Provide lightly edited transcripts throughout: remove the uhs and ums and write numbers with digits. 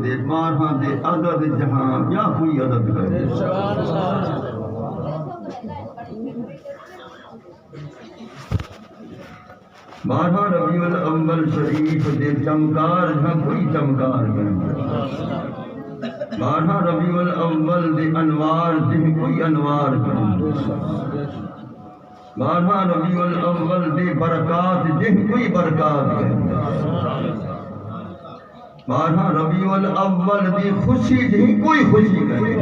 دے بارہاں دے عدد جہاں یا کوئی عدد کرے بارہاں ربیع الاول شریف دے چمکار جہاں کوئی چمکار کرے بارہاں ربیع الاول دے انوار جہاں کوئی انوار کرے بارہاں ربیع الاول دے برکات جہاں کوئی برکات کرے بارہاں ربیع الاول دی خوشی جہاں کوئی خوشی کرے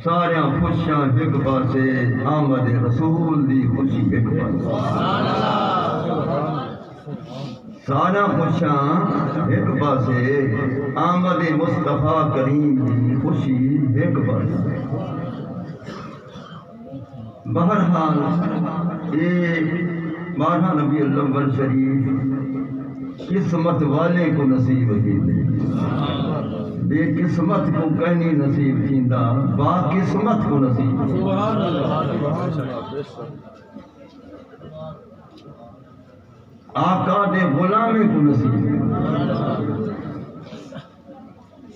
سارے خوشیاں ایک پاسے آمد رسول دی خوشی ایک پاسے سارا خوشیاں ایک پاسے آمد مصطفیٰ کریم دی خوشی ایک پاسے بہرحال بارہاں ربیع الاول شریف قسمت والے کو نصیب کی بے قسمت کو کہنی نصیب تھیندا با قسمت کو نصیب سبحان اللہ آقا دے غلامی کو نصیب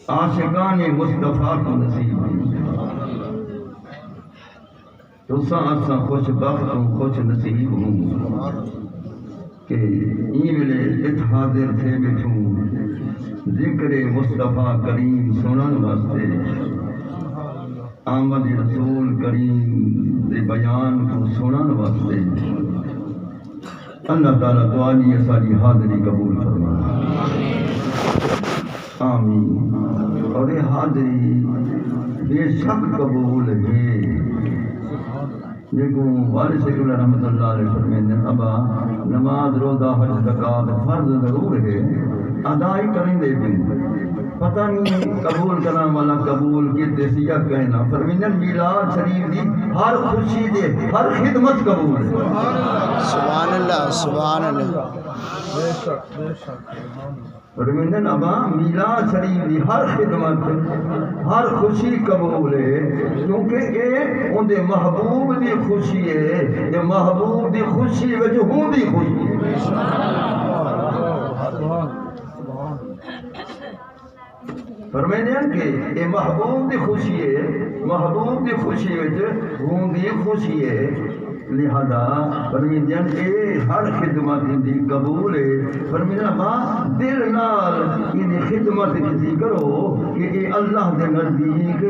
عاشقان مصطفیٰ کو نصیب تو سا خوش بخت ہوں خوش نصیب ہوں کہ ایملے اتحادر تھے بیٹھوں ذکر مصطفیٰ کریم سنن واسطے آمد رسول کریم دے بیان کو سنن واسطے اللہ تعالیٰ دعانی ساری حاضری قبول فرمائے آمین اور یہ حاضری بے شک قبول ہے دیکھو والد سیکولر رحمت اللہ علیہ فرمائے ابا نماز روزہ حج زکات فرض ضرور ہے ادائی کریں دے بھی پتہ نہیں قبول کرنا والا قبول کیتے سیا کہنا فرمائے میلاد شریف دی ہر خوشی دے ہر خدمت قبول ہے سبحان اللہ سبحان اللہ بے شک فرمائے ابا میلاد شریف دی ہر خدمت ہر خوشی قبول ہے کیونکہ اے ان دے محبوب دی خوشی ہے یہ محبوب دی خوشی وچ ہوں دی خوشی ہے فرمائے کہ یہ محبوب دی خوشی ہے محبوب دی خوشی وچ ہوں دی خوشی ہے لہذا فرمائے اے ہر خدمت دی قبول ہے فرمائے ماں دل نال ان خدمت کی کرو کہ اے اللہ دے نزدیک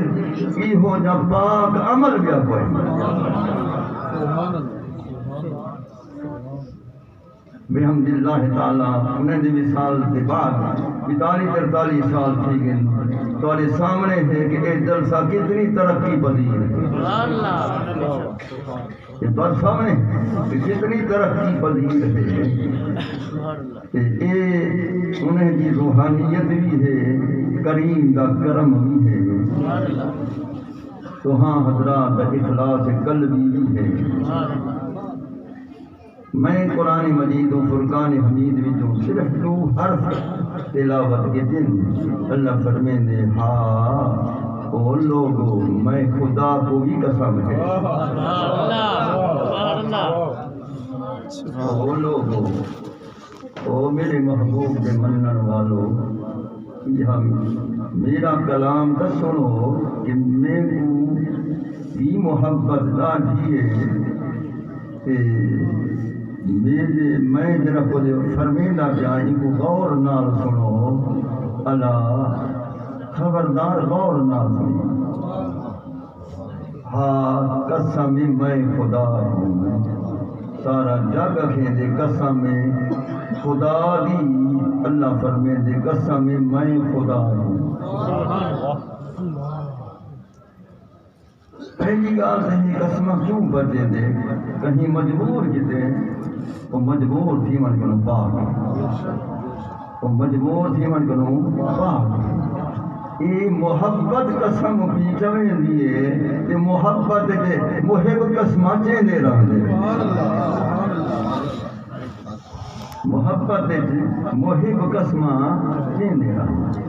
ای ہو جا پاک عمل بیا کوئی سبحان اللہ بحمد اللہ تعالیٰ انہیں دی مثال کے بعد 42-43 سال تھی گئے تمہارے سامنے ہے کہ ایک جلسہ کتنی ترقی پذیر ہے یہ تو سامنے کہ کتنی ترقی پذیر ہے کہ انہیں دی روحانیت بھی ہے کریم دا کرم بھی ہے تو ہاں حضرات اخلاص قلبی بھی ہے میں قرآن مجید و فرقان حمید وچوں صرف 2 حرف تلاوت کے دن اللہ فرمیندے ہاں او لوگو میں خدا کو بھی قسم ہے او لوگو او میرے محبوب کے منن والو یہ میرا کلام تو سنو کہ میں کو بھی محبت لاجیے میں جرا کو فرمیندہ جائیں کو غور نال سنو اللہ خبردار غور نال سنو ہاں قسم میں خدا ہوں سارا جگ کھیندے قسم خدا دی اللہ فرمیندے قسم میں خدا ہوں پہلی گال نہیں قسمہ کیوں بجے دے کہیں مجبور کتے وہ مجبور تھی من کنو پاک وہ مجبور تھی من کنو پاک یہ محبت قسم پیچھویں دیئے یہ محبت دے محب قسمہ چیندے رہ دے محبت دے محب قسمہ چیندے رہ دے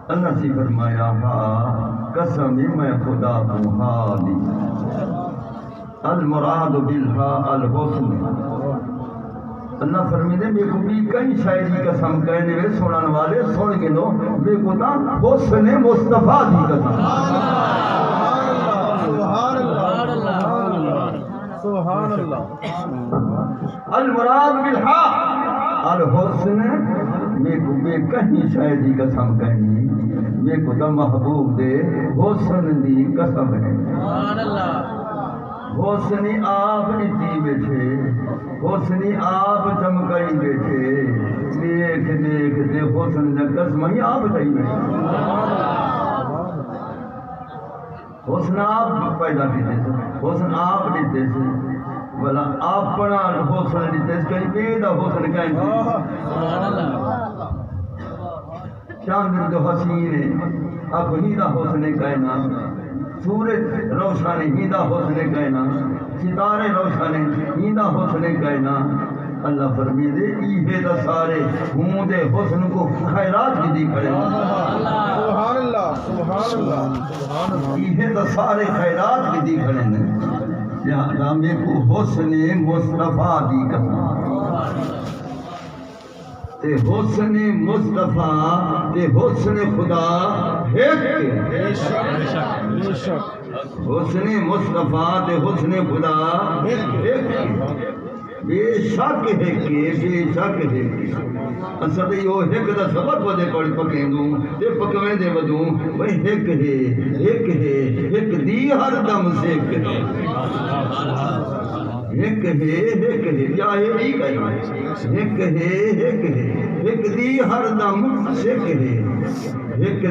اللہ سی فرمایا ہاں قسم میں خدا ہوں حالی المراد بالہا الحسن اللہ فرمیدے میں کو بھی کئی شاعری قسم کہنے میں سنن والے سن کے دو میں کو تا حسن مصطفیٰ دی قسم سبحان اللہ المراد بالحق الحسن میں کو بے کہیں شاعری قسم کہنی میں کو تا محبوب دے حسن دی قسم ہے حسنی آپ اتنی بیٹھے حسنی آپ چمکائی بیٹھے دیکھ دیکھ دے حسن دا قسم ہی آپ چاہی بیٹھے حسن آپ پیدا کیتے سے حسن آپ دیتے سے بلا اپنا حسن دیتے سے کہیں بیدہ حسن کہیں سے چاند جو حسین ہے اب ہیدہ حسن کہنا سورج روشن ہیدہ حسن کہنا ستارے روشن ہیدہ حسن کہنا اللہ فرمیدے ایہے دا سارے ہوں دے حسن کو خیرات کی دی کریں سبحان اللہ سبحان اللہ ایہے دا سارے خیرات کی دی کریں لہذا میں کو حسن مصطفیٰ دی کریں تے حسن مصطفیٰ تے حسن خدا ایک حسن مصطفیٰ تے حسن خدا ایک بے شک ہے کہ بے شک ہے کہ اصل یہ ایک دا سبق ودے پڑھ پکیں دوں تے پکویں دے ودوں وہ ایک ہے ایک دی ہر دم سے ایک ہے ایک کیا ہے ایک دی ہر دم سکھ ہے ایک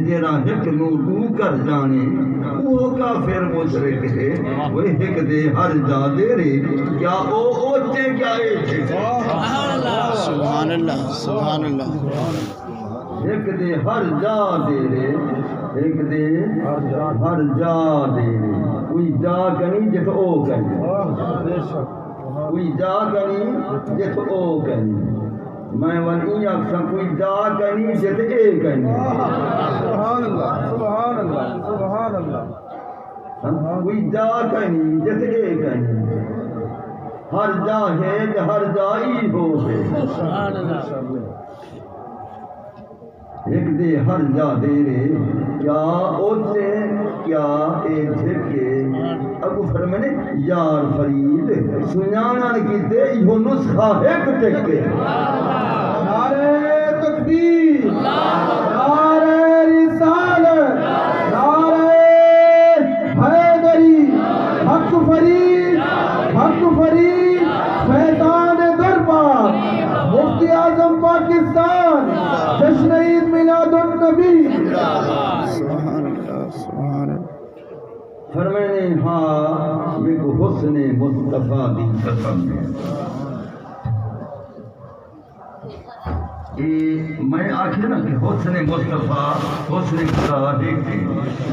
جیرا ایک نو دو کر جانے وہ کافر مشرک ہے وہ ایک دے ہر جا دے رے کیا او اوچے کیا ایچے سبحان اللہ سبحان اللہ ایک دے ہر جا دے رے ایک دے ہر جا دے رے کوئی جا کنی جت او کنی کوئی جا کنی جت او کنی میں ونی اکسا کوئی جا کنی جت اے کنی سبحان اللہ سبحان اللہ سبحان اللہ کوئی جا کنی جت اے کنی ہر جا ہے کہ ہر جائی ہو ہے ایک دے ہر جا دے رے کیا اوچے کیا اے جھکے ابو فرمانے یار فرید سنانا کیتے یہ نسخہ ایک ٹکے نعرہ تکبیر نعرہ رسالت نعرہ حیدری حق فرید فیضان دربار مفتی اعظم پاکستان جشن عید میلاد النبی سبحان اللہ سبحان اللہ فرمانے ہاں یہ کو حسن مصطفیٰ دی قسم ہے میں آکھے نا کہ حسن مصطفیٰ حسن خدا دیکھتے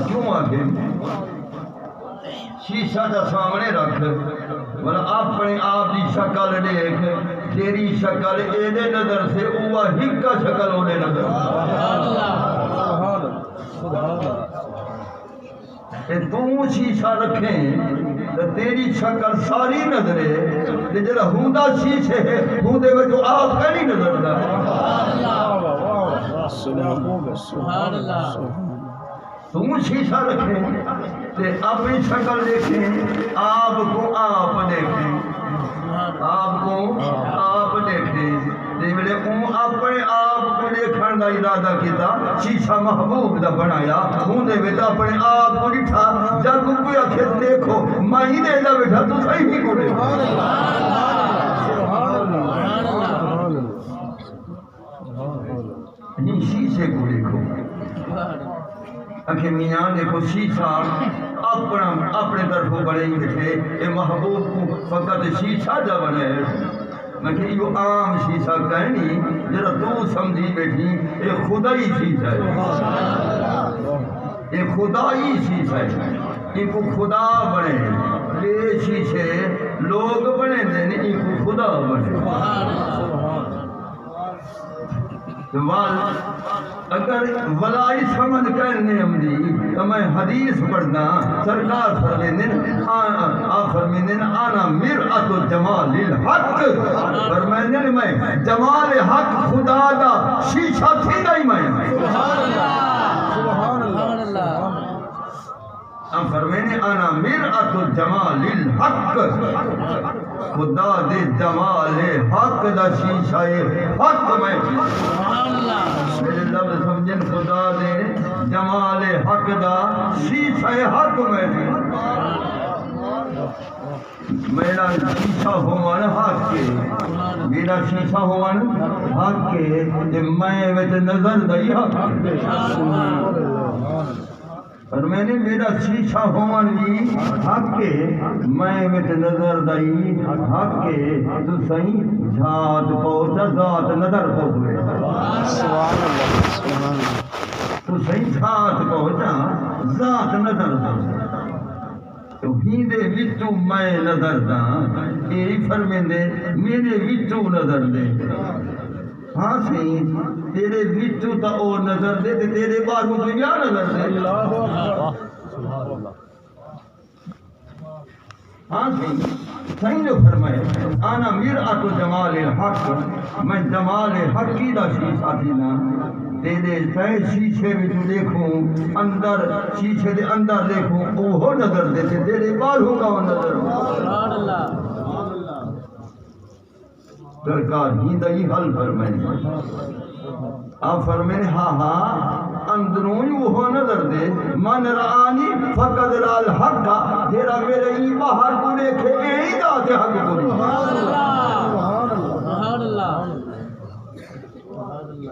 کیوں آکھے شیشہ دا سامنے رکھ ورہ اپنے آپ دی شکل دیکھ تیری شکل ایدے نظر سے اوہ ہکا شکل ہونے نظر تو شیشہ رکھیں تو تیری شکل ساری نظرے جڑا ہوندا شیشے ہے ہوندے میں جو آپ کا نہیں نظر دا سبحان اللہ تو شیشہ رکھیں تے اپنی شکل دیکھیں آپ کو آپ دیکھیں آپ کو آپ دیکھیں دیکھیں اپنے آپ کو دیکھن دا ارادہ کیتا شیشہ محبوب دا بنایا ہوندے بیٹا اپنے آپ کو دکھا جب کوئی آخر دیکھو میں ہی دے دا بیٹا تو صحیح ہی کو دیکھو یہ شیشے کو دیکھو کہ میاں دیکھو شیشہ اپنے طرف بڑے ہی بیٹھے اے محبوب کو فقط شیشہ جا بنے میں کہ یہ عام شیشہ کہنی جرا تو سمجھی بیٹھی اے خدائی شیشہ ہے اے خدائی شیشہ ہے ان کو خدا بنے یہ شیشے لوگ بنے دینے ان کو خدا بنے اگر ولائی سمجھ کرنے ہمری تو میں حدیث پڑھنا سرکار فرمیدن آنا مرآت جمال الحق فرمیدن میں جمال حق خدا دا شیشہ تھی نہیں میں فرمیدن آنا مرآت جمال الحق خدا دے جمال حق دا شیشہ حق میں میرے لفظ سمجھن خدا دے جمال حق دا شیشہ حق میں میرا شیشہ ہوان حق کے میرا شیشہ ہوان حق کے میں وچ نظر دئی حق اور میں نے میرا شیشہ ہوان بھی حق کے میں وچ نظر دئی حق کے تو صحیح ذات پہنچا ذات نظر پہنچے سبحان اللہ سبحان اللہ تو صحیح ذات پہنچا ذات نظر پہنچا تو ہی دے وچوں میں نظر دا یہی فرمیندے میرے وچوں نظر دے ہاں سی تیرے وچوں تا او نظر دے تے تیرے باہروں تو کیا نظر دے ہاں سی صحیح جو فرمائے آنا مرآت جمال الحق میں جمال حقی دا شیشہ دینا تیرے سائے شیشے میں جو دیکھوں اندر شیشے دے اندر دیکھوں وہ نظر دیتے تیرے باہروں کا وہ نظر سرکار ہی دئی حل فرمائے آپ فرمائے ہاں ہاں اندروں ہی وہ نظر دے من رآنی فقد را الحق تیرا میرے ہی باہر کو دیکھے یہی ذات حق کو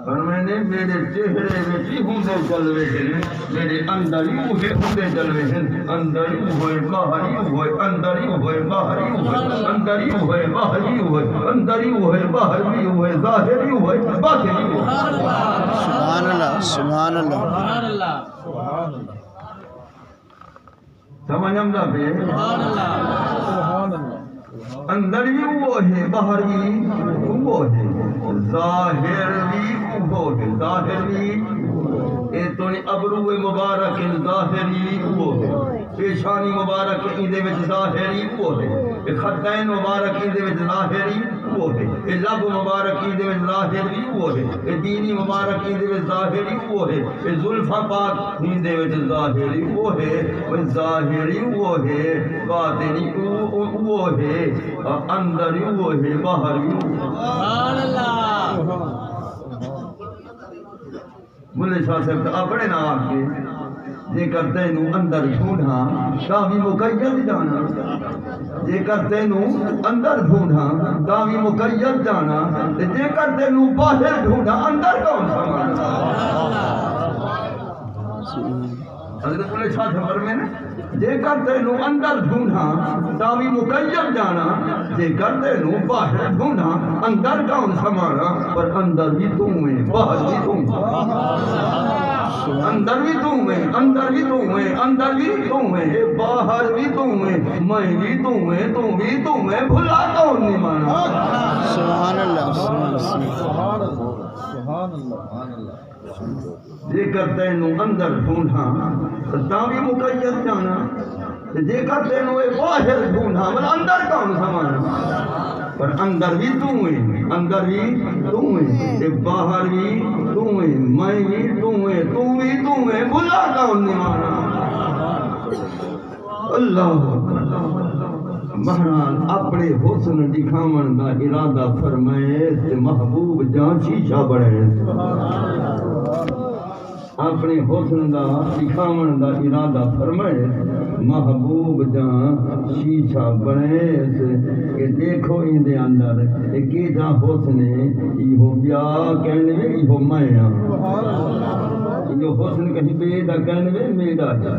فرمائے میرے چہرے میں ہی ہوندے چلوے ہیں میرے اندر ہی ہوندے چلوے ہیں اندر ہی ہوئے باہر ہی ہوئے اندر ہی ہوئے باہر ہی ہوئے اندر ہی ہوئے باہر ہی ہوئے اندر ہی ہوئے باہر بھی ہوئے ظاہر ہی ہوئے باطن ہی ہوئے سبحان اللہ سبحان اللہ سمجھ ہم دا پہ اندر بھی وہ ہے باہر بھی وہ ہے ظاہر بھی وہ ہے ظاہر بھی اے تو ابرو مبارک ظاہری وہ ہے پیشانی مبارک ایندے وچ ظاہری وہ ہے خدین مبارک ایندے وچ ظاہری وہ ہے لب مبارک ایندے وچ ظاہری وہ ہے دینی مبارک ایندے وچ ظاہری وہ ہے زلفاں پاک ایندے وچ ظاہری وہ ہے ظاہری وہ ہے باطنی وہ ہے اندر وہ ہے باہر سبحان اللہ ملے شاہ صاحب اپنے نہ آ کے جے کرتے نو اندر ڈھونڈا تاوی مقید جانا جے کرتے نو اندر ڈھونڈا تاوی مقید جانا جے کرتے نو باہر ڈھونڈا اندر کون سمانا حضرت ملے شاہ صاحب میں نے جے کرتے نو اندر ڈھونڈا تاوی مقید جانا جے کرتے نو باہر ڈھونڈا اندر کون سمانا پر اندر بھی تم ہے باہر بھی تم اندر بھی تم ہے اندر بھی تم ہے اندر بھی تم ہے باہر بھی تم ہے میں بھی تم ہے تم بھی تم ہے بھلا کون نہیں مانا سبحان اللہ سبحان اللہ جے کرتے نو اندر ڈھونڈا تاوی مقید جانا جے کرتے نو باہر ڈھونڈا مطلب اندر کون سمانا پر اندر بھی تم ہے اندر بھی تم ہے باہر بھی تم ہے میں بھی تم ہے تم بھی تم ہے بھلا کون نہیں مانا اللہ بہرحال اپنے حسن دکھاون دا ارادہ فرمائے تے محبوب جان شیشہ بڑھے اپنے حسن دا دکھاون دا ارادہ فرمائے محبوب جان شیشہ بڑھے کہ دیکھو ان دے اندر کہ جا حسن ایہو بیا کہنے میں ایہو میں یہ حسن کہیں بے دا کہنے میں میرا ہے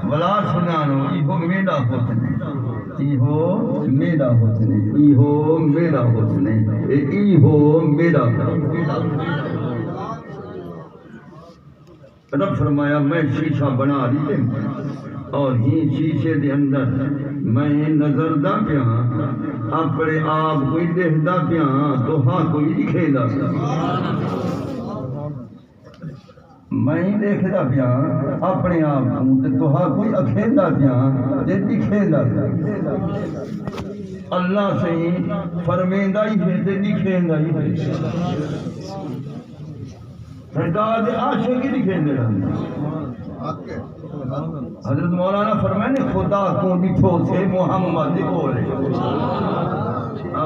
بلا سنانو ایہو میرا حسن ہے ایہو میرا حسن ہے ایہو میرا حسن ہے ایہو میرا رب فرمایا میں شیشہ بنا دیتے اور ہی شیشے دے اندر میں نظر دا پیا اپنے آپ کوئی دیکھ دا پیا تو ہاں کوئی دکھے دا میں دیکھدا پیا اپنے آپ کو تے توہا کوئی اکھیندا پیا تے دکھیندا پیا اللہ سے فرمیندا ہی ہے تے دکھیندا ہی ہے سرکار دے عاشق ہی دکھیندے رہندے حضرت مولانا فرمائے نے خدا کو ڈٹھو سے محمد بولے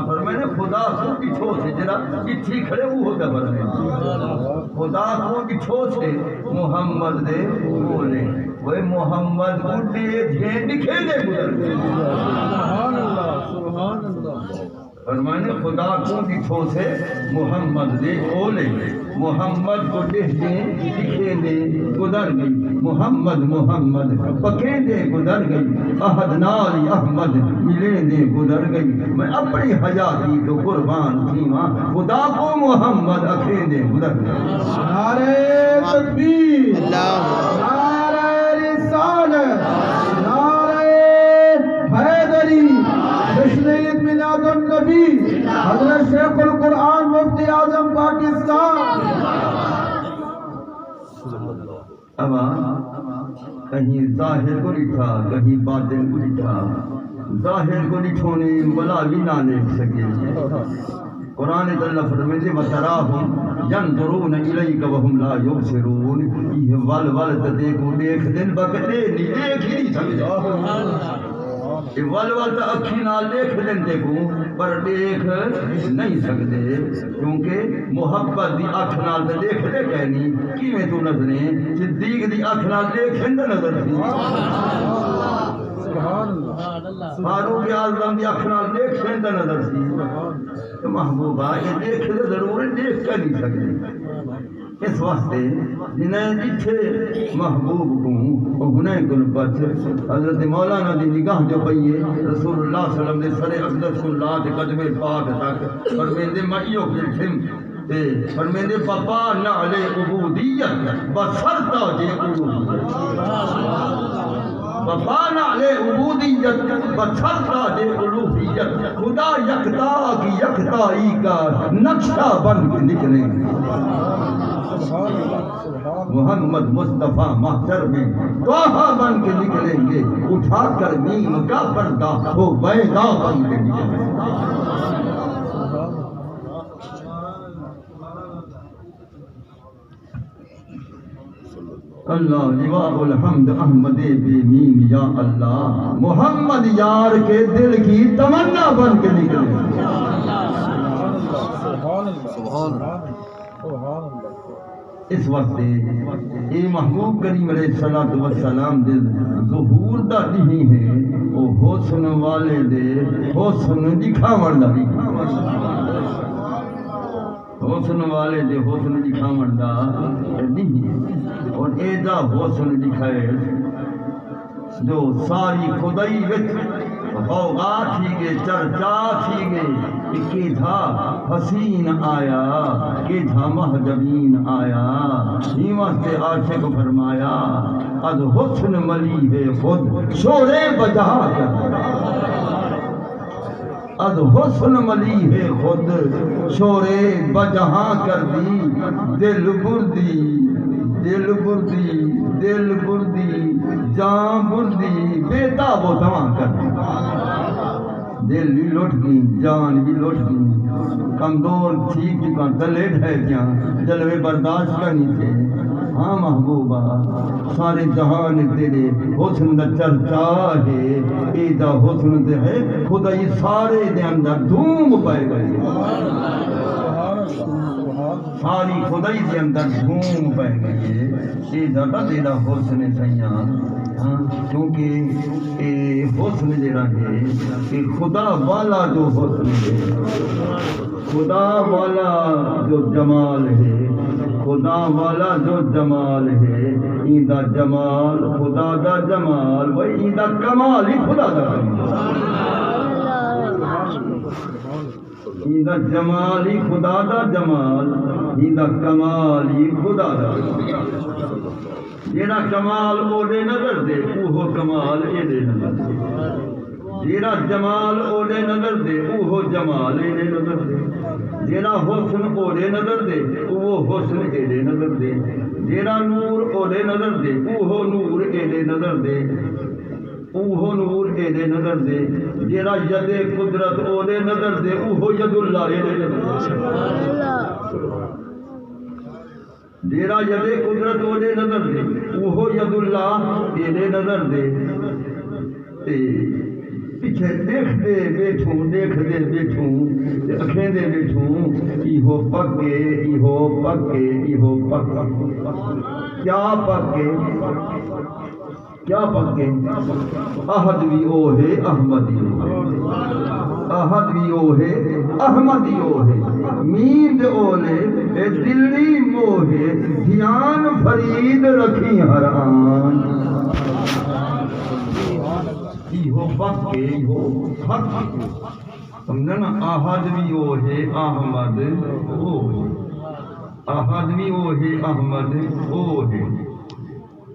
فرمائے نے خدا کو ڈٹھو سے جرا ڈٹھی کھڑے وہ ہوتا فرمائے خدا کو ڈٹھو سے محمد دے بولے وہ محمد کو دے دکھے دے گزر فرمائے نے خدا کو ڈٹھو سے محمد دے بولے محمد کو دکھے دے گزر گئی محمد محمد پکے دے گزر گئی احد نال احمد ملے دے گزر گئی میں اپنی حیاتی تو قربان تھی ماں خدا کو محمد اکھے دے گزر گئی نعرہ تکبیر نعرہ رسالت نعرہ حیدری جشن عید میلاد النبی حضرت شیخ القرآن مفتی اعظم پاکستان اب کہیں ظاہر کو لکھا کہیں باطن کو لکھا ظاہر کو لکھونے ولا بھی نہ دیکھ سکے قرآن تعالیٰ فرمائے وَتَرَاهُمْ يَنْظُرُونَ إِلَيْكَ وَهُمْ لَا يُبْصِرُونَ یہ ول ول تے دیکھو دیکھ دن بکتے نہیں دیکھ ہی نہیں سکتے یہ ول ول تے اکھی نال دیکھ دن دیکھو پر دیکھ نہیں سکتے کیونکہ محبت دی اکھ نال تے دیکھ دے کہنی کیویں تو نظریں صدیق دی اکھ نال دیکھ نظر تھی فاروق اعظم دی اکھ نال دیکھ نظر سی محبوبہ یہ دیکھ دے ضرور دیکھ کر نہیں سکتے اس واسطے جنہیں جتھے محبوب کو انہیں گلبت حضرت مولانا دی نگاہ جو پئیے رسول اللہ صلی اللہ علیہ وسلم دے سر اقدس اللہ دے قدم پاک تک فرمیندے مائیو کلتھم تے فرمیندے پاپا نعلے عبودیت بسرتا جے الوہیت وفانا لے عبودیت بچھتا دے الوہیت خدا یکتا کی یکتائی کا نقشہ بن کے نکلیں محمد مصطفیٰ محشر میں توہا بن کے نکلیں گے اٹھا کر میم کا پردہ وہ بیدا بن کے نکلیں گے اللہ لواء الحمد احمد بے میم یا اللہ محمد یار کے دل کی تمنا بن کے نکلے اس وقت اے محبوب کریم علیہ الصلوۃ والسلام دے ظہور دا نہیں ہے او حسن والے دے حسن دکھاون دا حسن والے دے حسن دکھاون دا نہیں اور ایدا حسن دکھائے جو ساری خدائی وچ غوغا تھی گے چرچا تھی گے کہ تھا حسین آیا کہ تھا مہجبین آیا نیمہ سے عاشق فرمایا از حسن ملی ہے خود شورے بجا کر از حسن ملی ہے خود شورے بجہاں کر دی دل بردی دل بردی دل بردی جان بردی بیتاب و تمام کر دی دل بھی لٹ گئی جان بھی لٹ گئی کمزور ٹھیک چکا دلے ڈھے کیا جلوے برداشت کرنی تھے ہاں محبوبہ سارے جہان تیرے حسن دا چرچا ہے ایدہ حسن دے ہے خدای سارے دے اندر دھوم پائے گئے ساری خدای دے اندر دھوم پائے گئے ایدہ دا تیرا حسن سیاں کیونکہ اے حسن جڑا ہے کہ خدا والا جو حسن ہے خدا والا جو جمال ہے خدا والا جو جمال ہے ایدہ جمال خدا دا جمال وہ ایدہ کمال ہی خدا دا کمال ایدہ جمال ہی خدا دا جمال ایدہ کمال ہی خدا دا جیڑا کمال او دے نظر دے وہ کمال اے دے نظر دے جیڑا جمال اولے نظر دے اوہو جمال اینے نظر دے جیڑا حسن اولے نظر دے اوہو حسن اینے نظر دے جیڑا نور اولے نظر دے اوہو نور اینے نظر دے اوہو نور اینے نظر دے جیڑا ید قدرت اولے نظر دے اوہو ید اللہ اینے نظر دے جیڑا ید قدرت اولے نظر دے اوہو ید اللہ اینے نظر دے پیچھے دیکھ دے بیٹھوں اکھیں دے بیٹھوں ایہو پکے کیا پکے احد بھی او ہے احمدی او ہے مین دے اولے اے دلی موہے دھیان فرید رکھی ہر آن ایہو پکے ایہو حق سمجھنا احد بھی او ہے احمد او ہے احد بھی او ہے احمد او ہے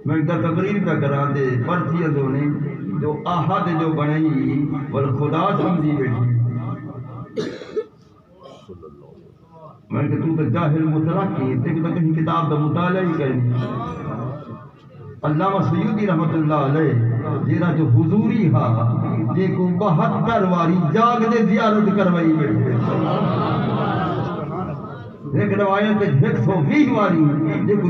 میں ایک تقریر پہ کرا دے پرچی ادونے جو احد جو بنائی بل خدا سمجھی بیٹھی میں کہ تو جاہل مطلق کی تے کہ کہیں کتاب دا مطالعہ ہی کرنی علامہ سیوطی رحمت اللہ علیہ جیرا جو حضوری ہا جے کو 72 واری جاگ دے زیارت کروائی بیٹھے ایک روایت 120 واری جے کو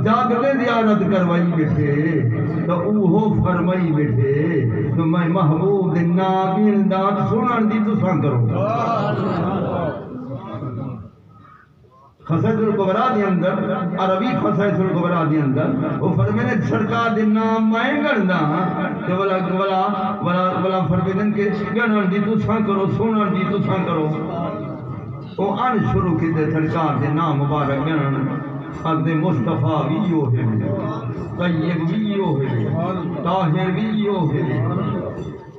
جاگ دے زیارت کروائی بیٹھے تو اوہو فرمائی بیٹھے تو میں محبوب دے ناگین داد سنن دی تو سان کرو خصائص الکبریٰ دے اندر عربی خصائص الکبریٰ دے اندر وہ فرمائے سرکار دے نام مائیں گڑنا تو ولا فرمائے کہ گنن دی تو سان کرو سنن دی تو سان کرو وہ ان شروع کی دے سرکار دے نام مبارک گنن حق دے مصطفیٰ بھی یو ہے طیب بھی یو ہے طاہر بھی یو ہے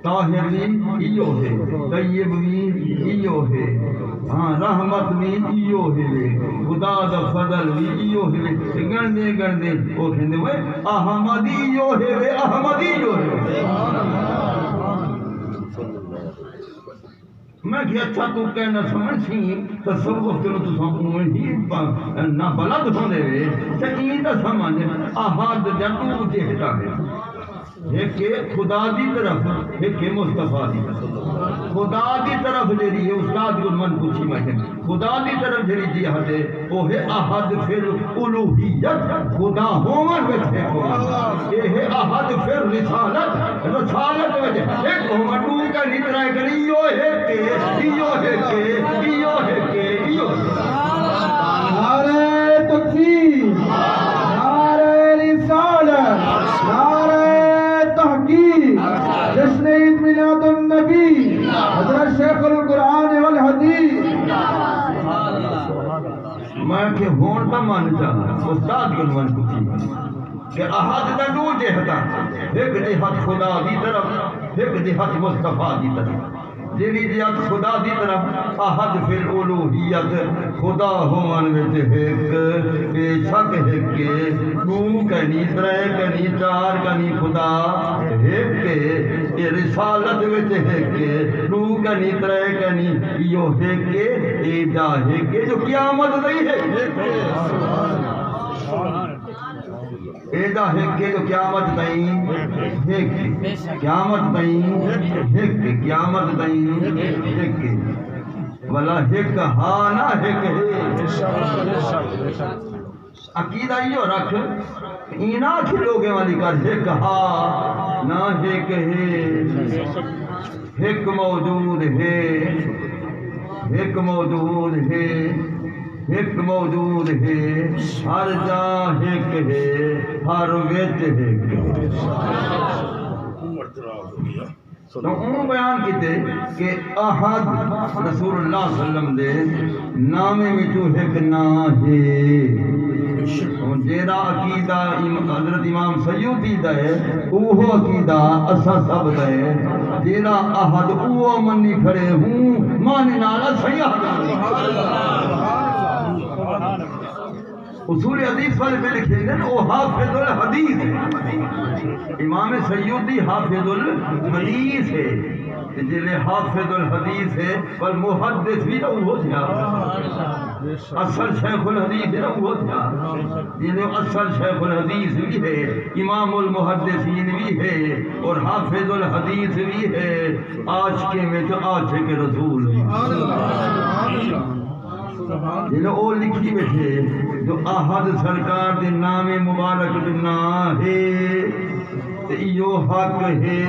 طاہر بھی یو ہے طیب بھی یو ہے ہاں رحمت بھی یو ہے خدا دا فضل بھی یو ہے گردے وہ کہندے ہوئے احمدی یو ہے احمدی یو ہے میں کہ اچھا تو کہنا سمجھ سی تصوف کرو تو سامنے ہی نہ بلد ہونے وے سچی تا سمجھ احد جتو جہتا ہے ایک خدا دی طرف ایک مصطفیٰ دی طرف خدا دی طرف جیری ہے استاد کو من پوچھی میں خدا دی طرف جیری جہت ہے وہ ہے احد فر الوہیت خدا ہومن وچ ہے یہ ہے احد فر رسالت وچ ایک ہومن تو کا نہیں ترائے کری یو ہے کہ نعرہ تکبیر نعرہ رسالت نعرہ تحقیق جشن عید میلاد النبی حضرت شیخ القرآن والحدیث میں کہ ہون تا مان چاہا استاد کو من پوچھی کہ احد دا دو جہتا ایک جہت خدا دی طرف ایک جہت مصطفیٰ دی طرف جیری جہت خدا دی طرف احد فی الالوہیت خدا ہوان وچ ایک بے شک ہے کہ دو کنی ترے کنی چار کنی خدا ایک یہ رسالت وچ ہے کہ دو کنی ترے کنی یو ہے کہ اے جا ہے کہ جو قیامت نہیں ہے ایدہ ہے کہ جو قیامت تائیں قیامت تائیں قیامت تائیں ولا ہک ہانا ہک عقیدہ یہ رکھ اینا کھلوگے والی کر ہک ہا نہ ہک ہک موجود ہے ہک موجود ہے ایک موجود ہے ہر جا ایک ہے ہر وچ ایک تو انہوں بیان کیتے کہ احد رسول اللہ صلی اللہ علیہ وسلم دے نامے میں جو ایک نا ہے جیرا عقیدہ حضرت امام سیوطی دا ہے اوہ عقیدہ اسا سب دا ہے جیرا احد اوہ منی کھڑے ہوں مانے نالا سیاح اصول حدیث والے پہ لکھے گئے نا وہ حافظ الحدیث ہے، امام سیوطی حافظ الحدیث ہے، جلے حافظ الحدیث ہے پر محدث بھی نہ وہ تھا، اصل شیخ الحدیث نہ وہ تھا، جلے اصل شیخ الحدیث بھی ہے، امام المحدثین بھی ہے اور حافظ الحدیث بھی ہے، آج کے میں تو آج کے رسول بھی جنہوں او لکھی بیٹھے جو احد سرکار دے نام مبارک بنا ہے تے ایو حق ہے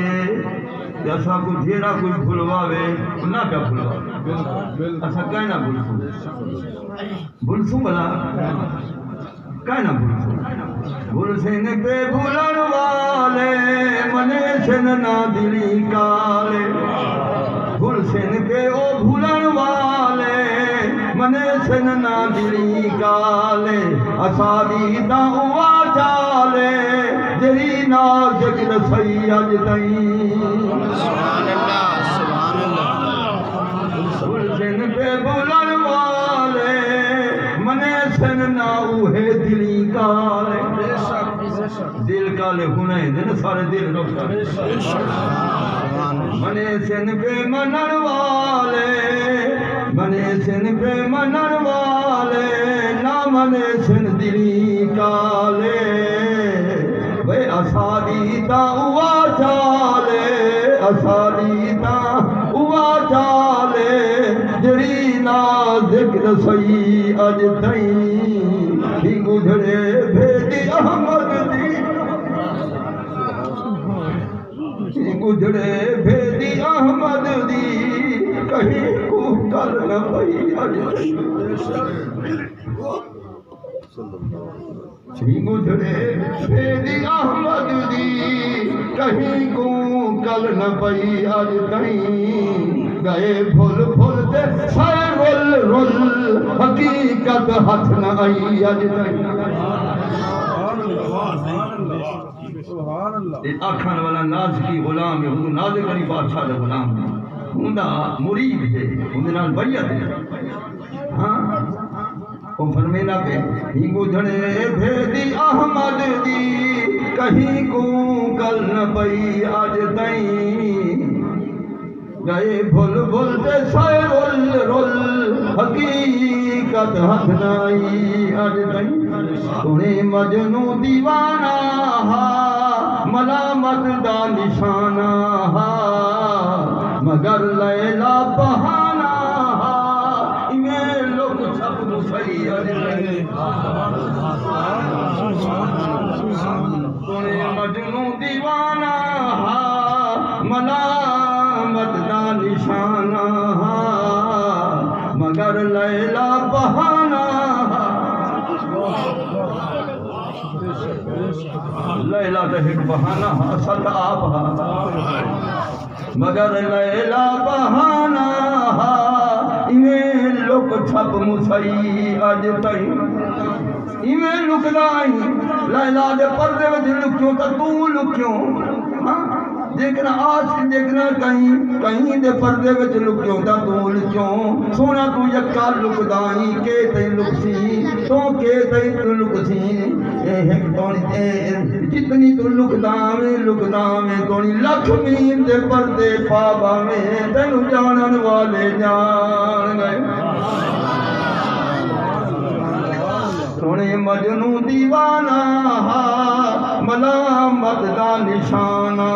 جیسا کوئی دھیرا کوئی بھلواوے نہ کیا بھلواوے ایسا کہنا بھلسوں بلا کہنا بھلسن پہ بھولن والے منے سن نہ دلی کالے بھلسن پہ او بھولن والے منے سن نہ دلی کالے اسادی دا ہوا چالے جری نازک رسائی اج تائیں سبحان اللہ سبحان اللہ بھلسن پہ بھولن والے منے سن نہ اوہے دلی کالے دل کالے ہونے دن سارے دل رکھتا منے سن پہ منن والے منے سن پہ منن والے نہ منے سن دلی کالے وے اسادی تا ہوا چالے اسادی تا ہوا چالے جری نازک رسائی اج تائیں ہی گزرے بھیجی احمد دی گزرے بھیجی احمد دی کہیں کو کل نہ پئی اج گزرے بھیجی احمد دی کہیں کو کل نہ پئی اج تائیں گئے بھول بھول تے سائے رول رول حقیقت ہاتھ نہ آئی اج تائیں آکھن والا ناز کی غلام ہے وہ ناز کری بادشاہ دا غلام ہے ہوندا مرید ہے ہوندا نال بیعت ہے ہاں وہ فرمینا پہ ہی گزرے بھیدی احمد دی کہیں کو کل نہ پئی آج تائیں گئے بھول بھول تے سائے رول رول حقیقت ہاتھ نہ آئی آج تائیں سنے مجنو دیوانہ ملامت دا نشانہ مگر لیلا بہانہ میں لوگ سب مسئی سنے مجنو دیوانہ ملامت دا نشانہ مگر لیلا بہانہ لیلا تو ایک بہانہ اصل آپ مگر لیلا بہانہ ایویں لوگ چھپ مسئی اج تائیں ایویں لکدائی لیلا دے پردے وچ لکیوں تا تو لکیوں دیکھنا آج دیکھنا کہیں دے پردے وچ لکیوں تا تو لکیوں سونا تو یکا لکدائی کے تے لکسی تو کے تے لکسی جتنی تو لکداویں تونی لکھ میل دے پردے پاواویں تینو جانن والے جان گئے سونے مجنو دیوانہ ملامت دا نشانہ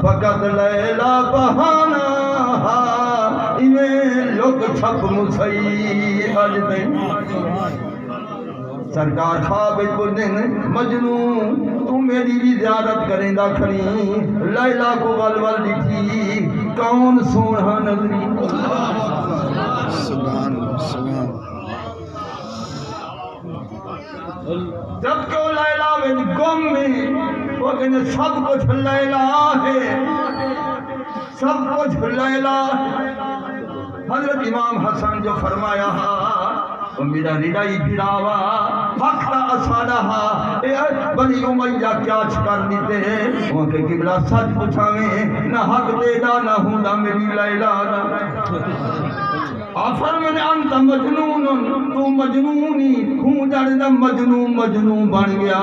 فقط لیلا بہانہ ایویں لوگ چھپ مسئی اج تائیں سرکار خواب بولنے مجنو تو میری بھی زیارت کریں دا کھڑی لیلا کو ول ول لکھی کون سونا نظری سبحان سبحان جب کہ وہ لیلا میں گم میں وہ کہنے سب کچھ لیلا ہے سب کچھ لیلا حضرت امام حسن جو فرمایا وہ میرا ریڈائی پھراوا وقت اسادہ بنی امیہ کیا کر دیتے ہیں وہ کہ قبلہ سچ پوچھاویں نہ حق دے دا نہ ہوندا میری لیلا دا فرمایا انت مجنون تو مجنونی ہوں جڑدا مجنون بن گیا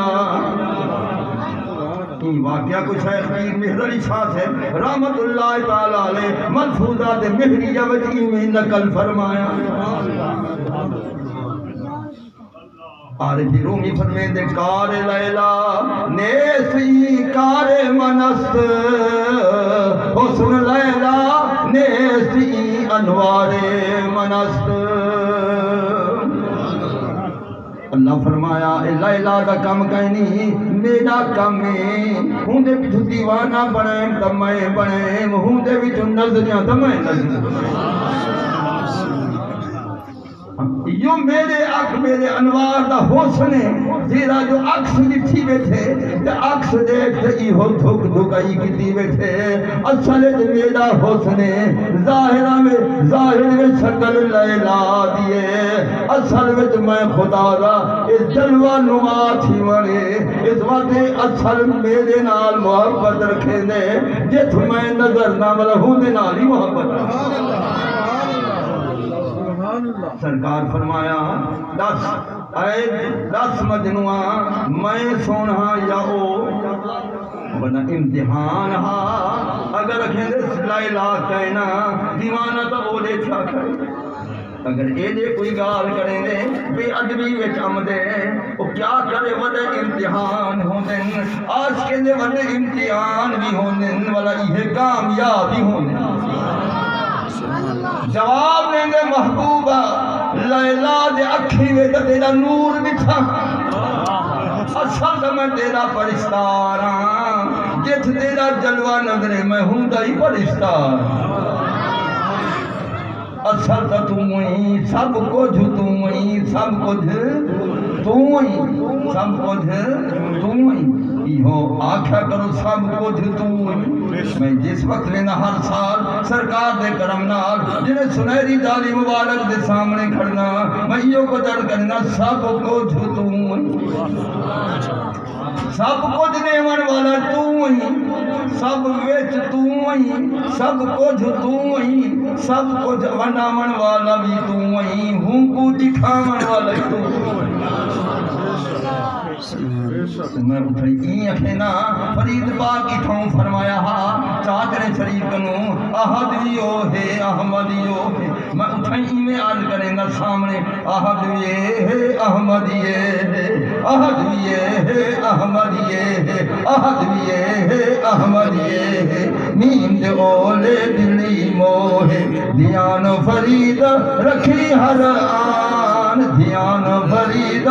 یہ واقعہ کچھ ہے پیر مہر علی شاہ سے رحمت اللہ تعالی علیہ ملفوظات مہریہ وچ میں نقل فرمایا عارف رومی فرمائیں دے کار لیلا نیسی کار منست حسن لیلا نیسی انوار منست اللہ فرمایا اے لیلا دا کم کہنی میرا کم ہے ہوں دے بھی دیوانہ بنائیں تمہیں بنائیں ہوں دے بھی نظریاں تمہیں نظریاں یوں میرے میرے انوار دا حسن ہے جیرا جو عکس لکھی بیٹھے تے عکس دیکھتے ای ہو دھک دھکائی کیتی بیٹھے اصل میرا حسن ہے ظاہر میں شکل لیلا دیے اصل وچ میں خدا دا اس جلوہ نما تھی وڑے اس وقت اصل میرے نال محبت رکھے دے جت میں نظر نہ ملا ہوں دے نال ہی محبت رکھے سرکار فرمایا دس مجنوعہ میں سونا یا او بنا امتحان ہا اگر رکھیں دے لیلا کہنا دیوانہ تو بولے تھا کرے اگر اے دے کوئی گال کریں دے بے ادبی وچ آمدے وہ کیا کرے وڈے امتحان ہوندن آج کے دے وڈے امتحان بھی ہوندن والا یہ کامیابی ہوندن جواب دیں گے محبوبہ لیلا دے اکھی میں تیرا نور بچھا اصل میں تیرا پرشتاراں جت تیرا جلوہ نظرے میں ہوں دائی پرشتار اصل تا تمہیں سب کچھ تمہیں سب کچھ تمہیں سب کچھ تمہیں یہ آکھا کرو سب کچھ تمہیں میں جس وقت لینا ہر سال سرکار دے کرم نال جنہیں سنہری دالی مبارک دے سامنے کھڑنا میں یہ قدر کرنا سب کچھ تمہیں سب کچھ دیون والا تمہیں سب وچ تمہیں سب کچھ تمہیں سب کچھ وناون والا بھی تمہیں ہوں کو دکھاون والا تمہیں میں اٹھائی این اکھینا فرید پاک کی ٹھوں فرمایا ہا چادر شریف کنو احدیو ہے احمدیو ہے میں اٹھائی میں عرض کریں گا سامنے احدیے ہے احمدیے ہے احدیے ہے احمدیے ہے احدیے ہے احمدیے ہے نیند اولے دلی موہے دیان فرید رکھی ہر آن دیان فرید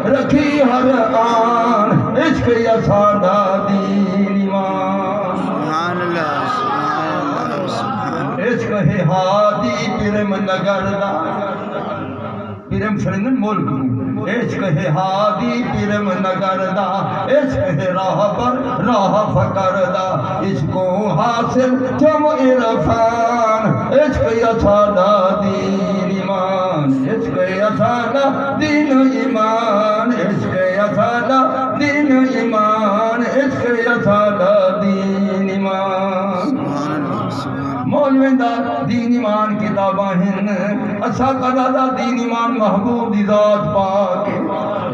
رکھی ہر آن عشق یا سادہ دین ایمان سبحان اللہ عشق ہے ہادی پرم نگردہ پرم فرندن ملک ہوں عشق ہے ہادی پرم نگردہ عشق ہے راہ پر راہ فکردہ عشقوں حاصل چم عرفان عشق یا سادہ دین ایمان عشق یا سادہ دین ایمان عشق یا سادہ دین ایمان عشق یا سادہ دین ایمان مولویندہ دین ایمان کتاباں ہن اچھا قدادہ دین ایمان محبوب دی ذات پاک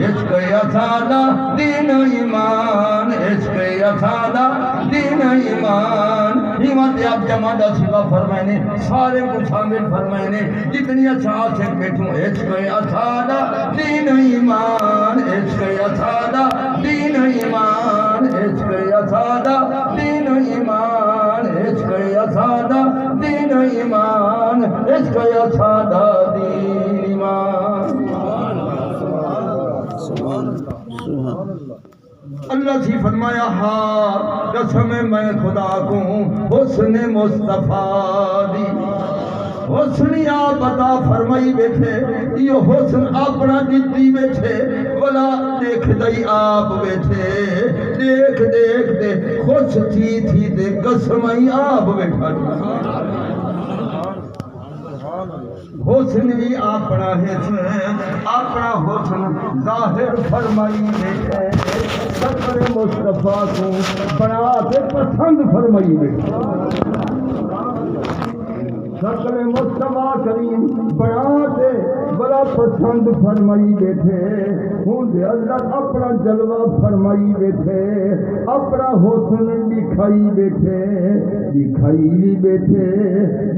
عشق یا سادہ دین ایمان عشق یا سادہ دین ایمان ہمت اب جمع دا صفا فرمائنے سارے کو شامل فرمائنے جتنی اچھا سے بیٹھوں عشق یا سادہ دین ایمان عشق یا سادہ دین ایمان عشق یا سادہ دین ایمان عشق یا سادہ دین ایمان عشق یا سادہ دین ایمان اللہ سے فرمایا ہاں قسم میں خدا کو حسن مصطفیٰ دی حسنیا بتا فرمائی بیٹھے یہ حسن اپنا دیتی بیٹھے ولا دیکھ دئی آپ بیٹھے دیکھ دیکھ دے خوش تھی دے قسمائی آپ بیٹھا حسن بھی اپنا حسن اپنا حسن ظاہر فرمائی بیٹھے سفر مصطفیٰ کو بنا کے پسند فرمائی بیٹھے شکل مصطفیٰ کریم بناتے بڑا پسند فرمائی بیٹھے ہوں دے اللہ اپنا جلوہ فرمائی بیٹھے اپنا حسن دکھائی بھی بیٹھے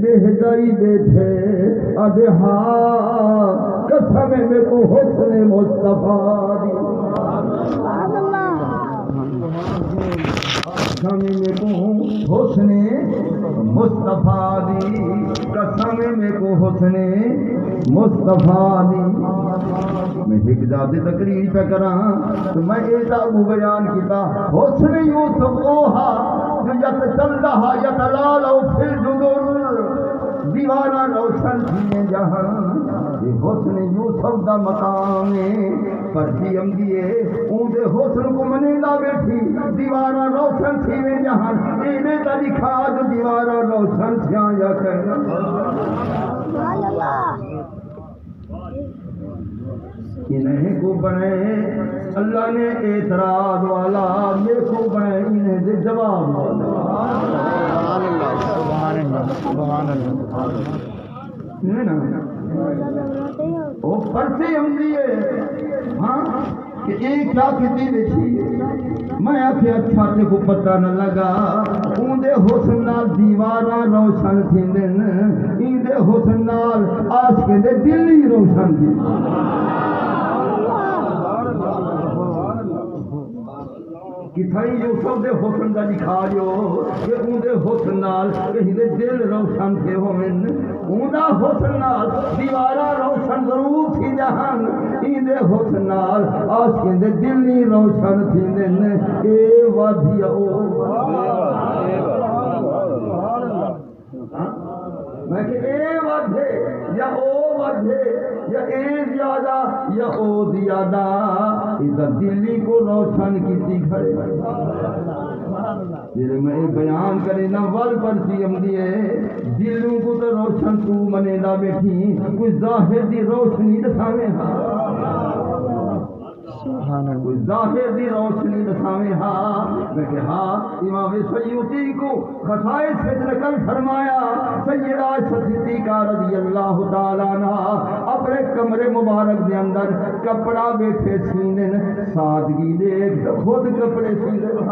بہدائی بیٹھے ادھے ہاں قسم میں کو حسن مصطفیٰ دی قسم میں کو حسن مصطفیٰ دی قسم میں کو حسن مصطفیٰ دی میں ایک ذات تقریر پہ کراں تو میں ایسا بیان کیتا حسن یوسف اوہا جو یتچل رہا یتلالو فی الجدر دیوانہ روشن تھی جہاں یہ حسن یوسف دا مقام ہے پرچی امدیے اون دے حسن کو منیلا بیٹھی دیوانہ روشن تھی جہاں اینے تا دکھا جو دیوانہ روشن تھیاں یا کرنا انہیں کو بنے اللہ نے اعتراض والا میرے کو بنے انہیں دے جواب والا سبحان اللہ سبحان اللہ نہیں نا وہ پرچے ہم دیئے ہاں کہ ایک کیا کہتی بیٹھی میں آکھے اچھا تے کو پتہ نہ لگا اون دے حسن نال دیواراں روشن تھیندن این دے حسن نال عاشق دے دل ہی روشن تھی کتھائی یوسف دے حسن دا دکھا جو کہ اون دے حسن نال کہیں دے دل روشن تھے ہومن اون دا حسن نال دیوارا روشن ضرور تھی جہان این دے حسن نال عاشقیں دے دل ہی روشن تھی دن اے وادی او میں کہ اے وادھے یا او وادھے یا اے زیادہ یا او زیادہ ادھر دلی کو روشن کیتی کھڑے جب میں بیان کرے نہ ول پرسی ہم دیے دلوں کو تو روشن تو منے دا بیٹھی کوئی ظاہر دی روشنی دکھاوے ہاں کوئی ظاہر دی روشنی دکھاوے ہاں میں کہ ہاں امام سیوطی کو خصائص سے نقل فرمایا سیدہ صدیقہ رضی اللہ تعالیٰ عنہ اپنے کمرے مبارک دے اندر کپڑا بیٹھے سیندن سادگی دیکھ خود کپڑے سیندن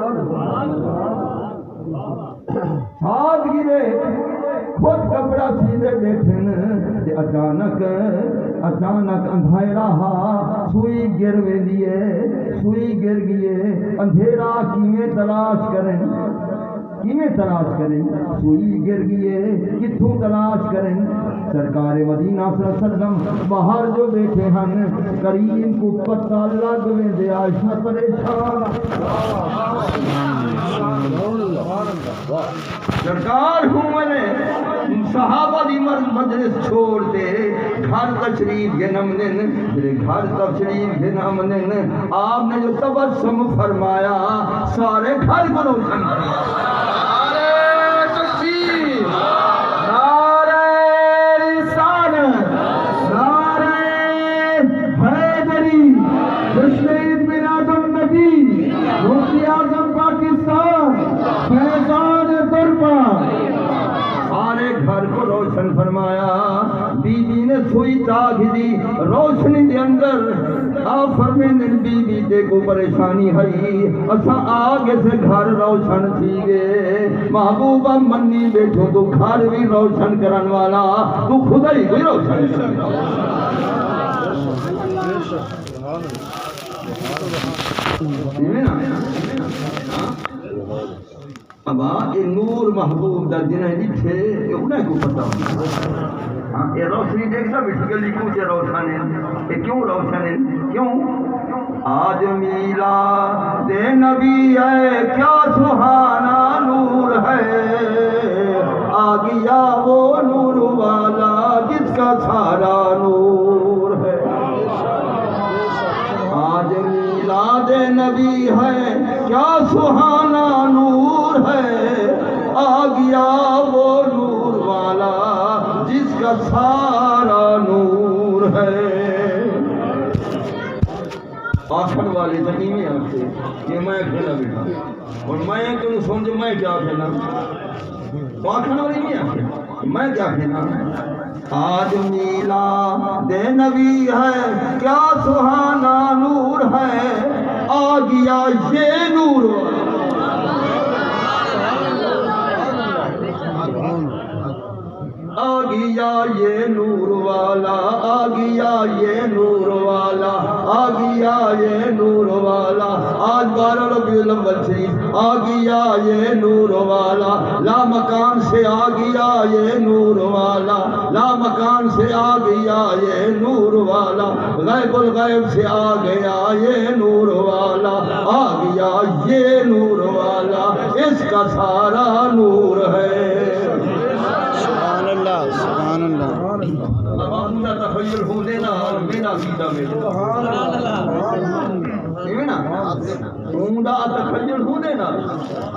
سادگی دیکھ خود کپڑا سیندے بیٹھن تے اچانک اندھیرا ہا سوئی گر گئے اندھیرا کیویں تلاش کریں سوئی گر گئے کتھوں تلاش کریں سرکار مدینہ صلی اللہ علیہ وسلم باہر جو بیٹھے ہن کریم کو پتہ لگ ویندے عائشہ پریشان سرکار ہونے صحابہ دی مجلس چھوڑ دے گھر تشریف کے نمدن گھر تشریف کے نمدن آپ نے جو تبسم فرمایا سارے گھر کو روشن گھر کو روشن فرمایا بی بی نے سوئی تاک دی روشنی دے اندر آپ فرمین بی بی دے کو پریشانی ہے اسا آگے سے گھر روشن تھی گے محبوبہ منی بیٹھو تو گھر بھی روشن کرن والا تو خدا ہی کوئی روشن ابا یہ نور محبوب دا جنہیں لکھے یہ انہیں کو پتا ہاں یہ روشنی دیکھتا بھی ٹھیک لکھوں سے روشن ہے یہ کیوں روشن ہے کیوں آج میلا دے نبی ہے کیا سہانا نور ہے آ گیا وہ نور والا جس کا سارا نور ہے آج میلاد نبی ہے کیا سہانا نور ہے آ گیا وہ نور والا جس کا سارا نور ہے آخر والے نہیں میں آتے کہ میں کھیلا بیٹھا اور میں کیوں سمجھ میں کیا کھیلا آخر والی نہیں آتے میں کیا کہنا آج میلاد نبی ہے کیا سہانا نور ہے آ گیا یہ نور آ گیا یہ نور والا آ گیا یہ نور والا آ گیا یہ نور والا آج 12 ربیع الاول شریف آ گیا یہ نور والا لا مکان سے آ گیا یہ نور والا لا مکان سے آ گیا یہ نور والا غیب الغیب سے آ گیا یہ نور والا آ گیا یہ نور والا اس کا سارا نور ہے سبحان اللہ سبحان اللہ عمدہ تخیل ہو دینا میرا عقیدہ میں عمدہ تخیل ہو دینا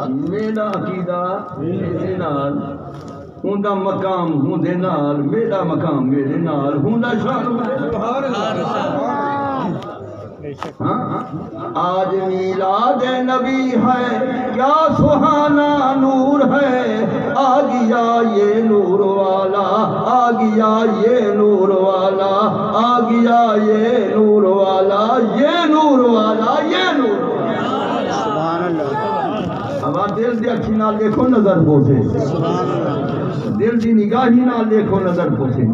میرا عقیدہ میرے نال عمدہ مقام ہوں دے نال میرا مقام میرے نال عمدہ شان ہوں دے آج میلاد نبی ہے کیا سہانا نور ہے آ گیا یہ نور والا آ گیا یہ نور والا آ گیا یہ نور والا یہ نور والا یہ نور سبحان اللہ اب دل دی اکھی نال دیکھو نظر پوسے دل دی نگاہی نال دیکھو نظر پوسے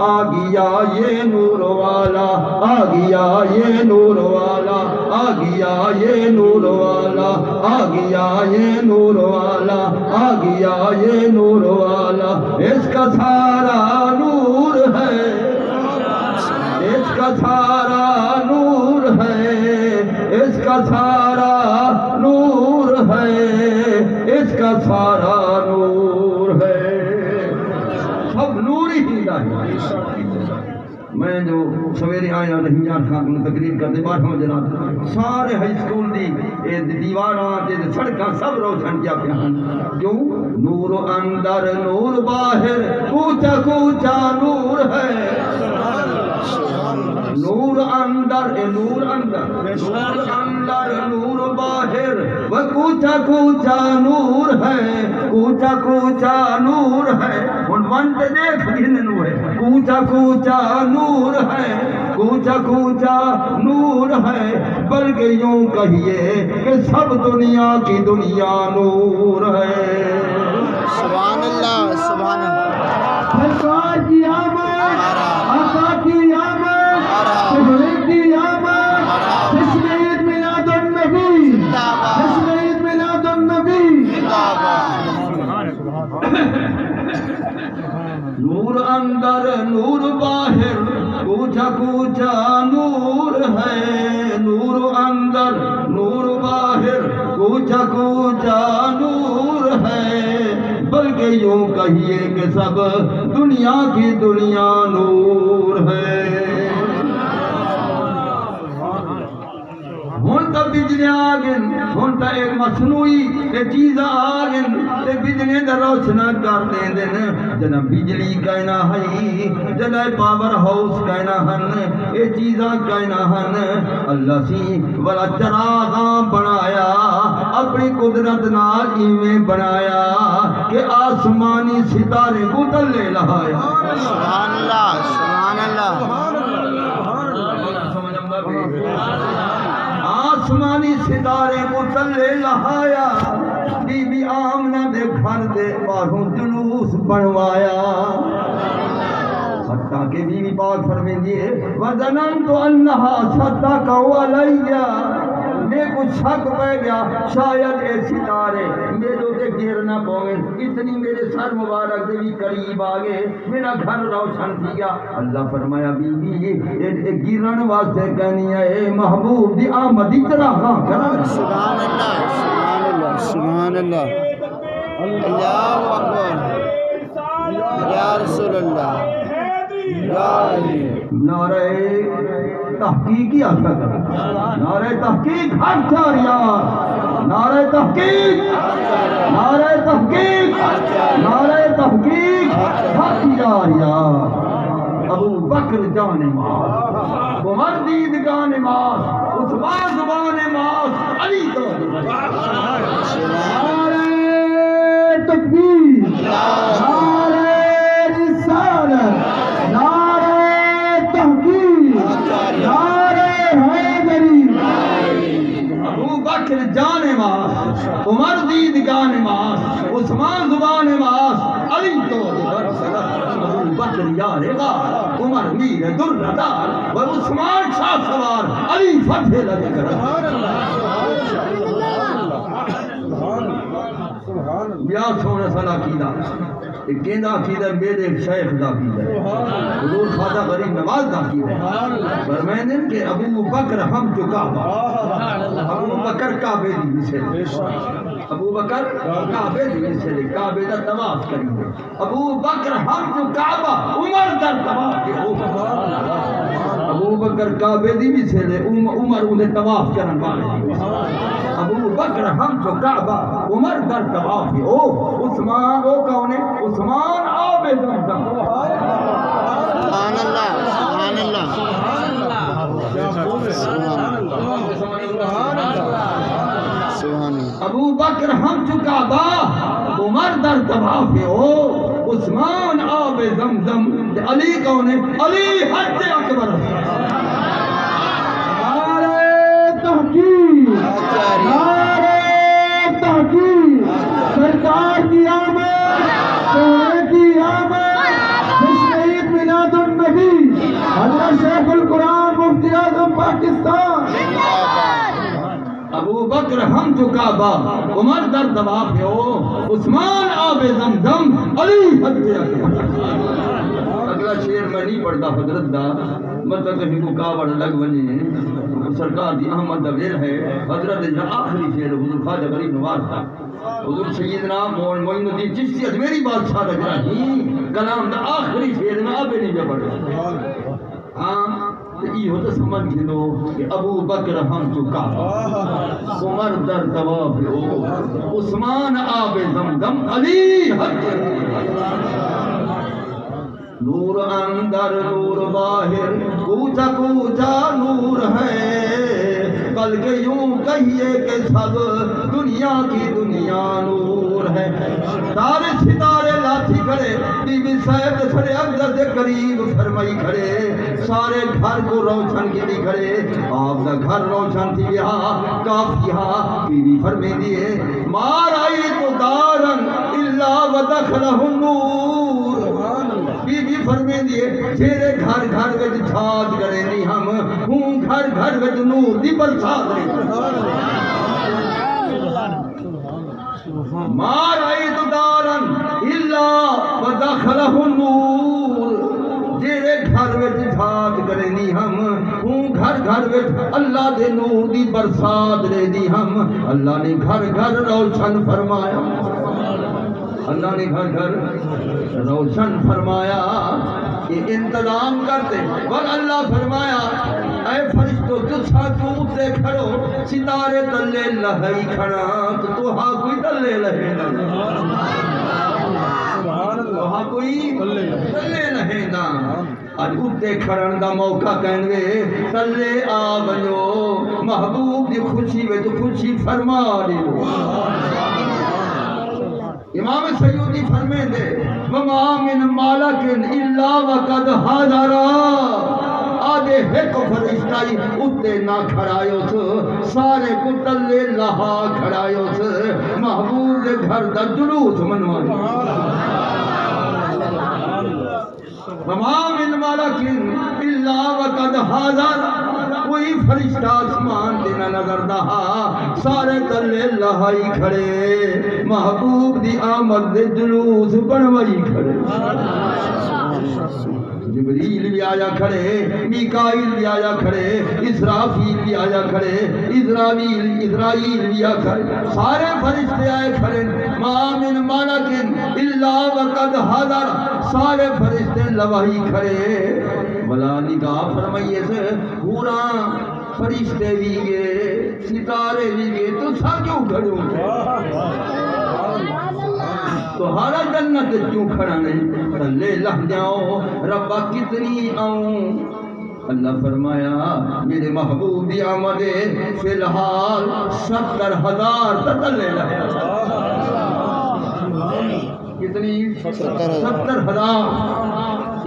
آ گیا یہ نور والا آ گیا یہ نور والا آ گیا یہ نور والا آ گیا یہ نور والا آ گیا یہ نور والا اس کا سارا نور ہے اس کا سارا نور ہے اس کا سارا نور ہے اس کا سارا نور ہے سب نور ہی ہے میں جو سویرے آیا رحیان خان کو تقریر کرتے 12 جناب سارے ہائی سکول دی دیواراں تے سڑکاں سب روشن کیا پیا کیوں نور اندر نور باہر کوچا کوچا نور ہے نور اندر نور اندر نور اندر نور باہر وہ کوچا کوچا نور ہے کوچا کوچا نور ہے ہن ونٹ دیکھ گھننو ہے کوچا کوچا نور ہے کوچا کوچا نور ہے بلکہ یوں کہیے کہ سب دنیا کی دنیا نور ہے سبحان اللہ سبحان اللہ سرکار کی آمد آقا کی آمد شہید کی آمد جشن عید میلاد النبی جشن عید میلاد النبی نور اندر نور باہر کوچا کوچا نور ہے نور اندر نور باہر کوچا کوچا نور ہے بلکہ یوں کہیے کہ سب دنیا کی دنیا نور ہے ہن تو بجلی آ گئے ہن تو ایک مصنوعی چیز آ گئے بجلی دا روشنا کر دیں جنا بجلی کہنا ہے جنا پاور ہاؤس کہنا ہن یہ چیزاں کہنا ہن اللہ سی والا چراغاں بنایا اپنی قدرت نال ایویں بنایا کہ آسمانی ستارے کو تلے لہایا سبحان اللہ سبحان اللہ آسمانی ستارے کو تلے لہایا بی بی آمنہ دے گھر دے باہوں جلوس بنوایا حتیٰ کہ بی بی پاک فرمیندی ہے وَظَنَنْتُ أَنَّهَا صَدَّقَ عَلَيَّ میں کچھ شک پہ گیا شاید اے ستارے میرے تے گر نہ پویں اتنی میرے سر مبارک دے بھی قریب آگے میرا گھر روشن تھی گیا اللہ فرمایا بی بی گرن واسطے کہنی ہے اے محبوب دی آمدی چراغاں کرا سبحان اللہ سبحان اللہ سبحان اللہ اللہ اکبر یا رسول اللہ یا علی نعرہ تحقیقی آخر کرا نعرہ تحقیق ہر چار یار نعرہ تحقیق نعرہ تحقیق نعرہ تحقیق ہر چار یار ابو بکر جان ماس عمر دیدگان ماس عثمان زبان ماس علی تو نعرہ تکبیر نعرہ نماز، عمر دیدگاہ نماز، عثمان زبان نماز، علی تو ابو بکر یار غار، عمر میر دردار و عثمان شاہ سوار، علی فتح لگے کر بیا سونا سال عقیدہ ایک کہندہ عقیدہ میرے شیخ دا عقیدہ حضور خواجہ غریب نواز دا عقیدہ فرمائیں کہ ابو بکر ہم جو کعبہ، ابو بکر کعبے دی مثل، ابو بکر کعبے دی مثل، کعبے دا طواف کریں گے، ابو بکر ہم جو کعبہ، عمر در طواف کے ابو بکر کعبے دی مثل ہے، عمر انہیں طواف کرن والے، ابو بکر ہم جو کعبہ، عمر در طواف کے عثمان وہ کون ہے؟ عثمان آب زمزم۔ سبحان اللہ سبحان اللہ سبحان اللہ۔ ابو بکر ہم جو کعبہ، عمر در طواف کے عثمان آب زمزم، علی کون ہے؟ علی حج اکبر۔ سرکار کی آمد، سونے کی آمد، جشن عید میلاد النبی، حضرت شیخ القرآن مفتی اعظم پاکستان۔ ابو بکر ہم جو کعبہ، عمر در طواف ہے عثمان آب زمزم، علی حج اکبر۔ اگلا شعر میں نہیں پڑھتا حضرت دا، مطلب کہیں کو کعبہ لگ بنے سرکار دی احمد دا ویل ہے۔ حضرت دا آخری شعر حضور خواجہ غریب نواز تھا، حضور سیدنا معین الدین چشتی اجمیری بادشاہ دا جراحی کلام دا آخری شعر میں آبے نہیں جا پڑھا۔ ہاں تو یہ ہوتا سمجھ گھنو کہ ابو بکر ہم تو کعبہ، عمر در طواف عثمان آب زمزم، علی حج نور اندر نور باہر، کوچا کوچا نور ہے، بلکہ یوں کہیے کہ سب دنیا کی دنیا نور ہے۔ سارے ستارے لاٹھی کھڑے، بی بی صاحب سڑے افضل قریب فرمائی کھڑے، سارے گھر کو روشن کی دی کھڑے، آپ کا گھر روشن تھی یہاں کافی ہاں، بی بی فرمے دیے مار آئی تو دارن اللہ ودخلہ النور، بی بی فرمے دیے تیرے گھر گھر وچ چھاج کرے نہیں ہم ہوں گھر گھر وچ نور دی برسات رہی۔ مار آئی تو دارن اللہ ودخلہ النور، تیرے گھر وچ چھاج کرے نہیں ہم ہوں گھر گھر وچ اللہ دے نور دی برسات رہی دی ہم۔ اللہ نے گھر گھر روشن فرمایا، اللہ نے گھر گھر روشن فرمایا کہ انتظام کرتے، اور اللہ فرمایا اے فرشتو تسا کیوں کھڑو، ستارے تلے لہائی کھڑا تو ہاں کوئی تلے لہے نا، وہاں کوئی تلے لہے نا، آج اتے کھڑن دا موقع کہنگے تلے آ بنو، محبوب دی خوشی میں تو خوشی فرما دیو۔ امام سیوطی فرمے دے وما من مالک الا وقد حاضر، آدھے ایک فرشتائی اتے نہ کھڑایو سے، سارے کو تلے لہا کھڑایو سے، محبوب دے گھر دا جلوس منوائی۔ وما من مالک الا وقد حاضر، کوئی فرشتہ آسمان دینا نظر دہا، سارے تلے لہائی کھڑے، محبوب دی آمد دے جلوس بنوائی کھڑے۔ جبریل بھی آیا کھڑے، میکائیل بھی آیا کھڑے، اسرافیل بھی آیا کھڑے، اسرائیل بھی آیا کھڑے، سارے فرشتے آئے کھڑے۔ ما من ملک الا وقد حضر، سارے فرشتے لوائی کھڑے۔ بلا نگاہ فرمائیے سے پورا فرشتے بھی گئے، ستارے بھی گئے، تو سا کیوں کھڑے ہوں؟ تو ہارا جنت کیوں کھڑا نہیں؟ تلے لہ جاؤ ربا کتنی آؤں۔ اللہ فرمایا میرے محبوب دی آمدے فی الحال 70,000 تلے لہ، کتنی؟ 70,000۔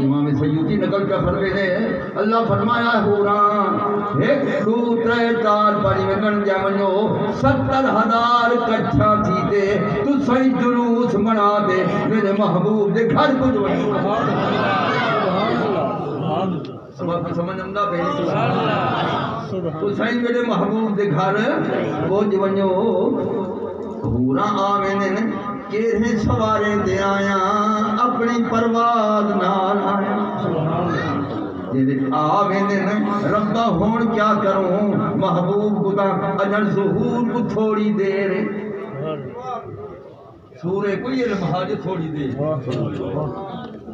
امام سیوطی نقل کا فرمے دے، اللہ فرمایا حوران ایک دو ترے چار پانی میں گن جا منو 70,000 کٹھا تھی دے تو صحیح جلوس منا دے میرے محبوب دے گھر کو جو سبب کو سمجھ امدہ پہلی تو صحیح میرے محبوب دے گھر کو جو پورا آمین کیرے سوارے دے آیا اپنی پرواز نال آیا جیدے آمین ربا ہون کیا کروں محبوب خدا اجل ظہور کو تھوڑی دیر سورے کوئی لمحہ جو تھوڑی دیر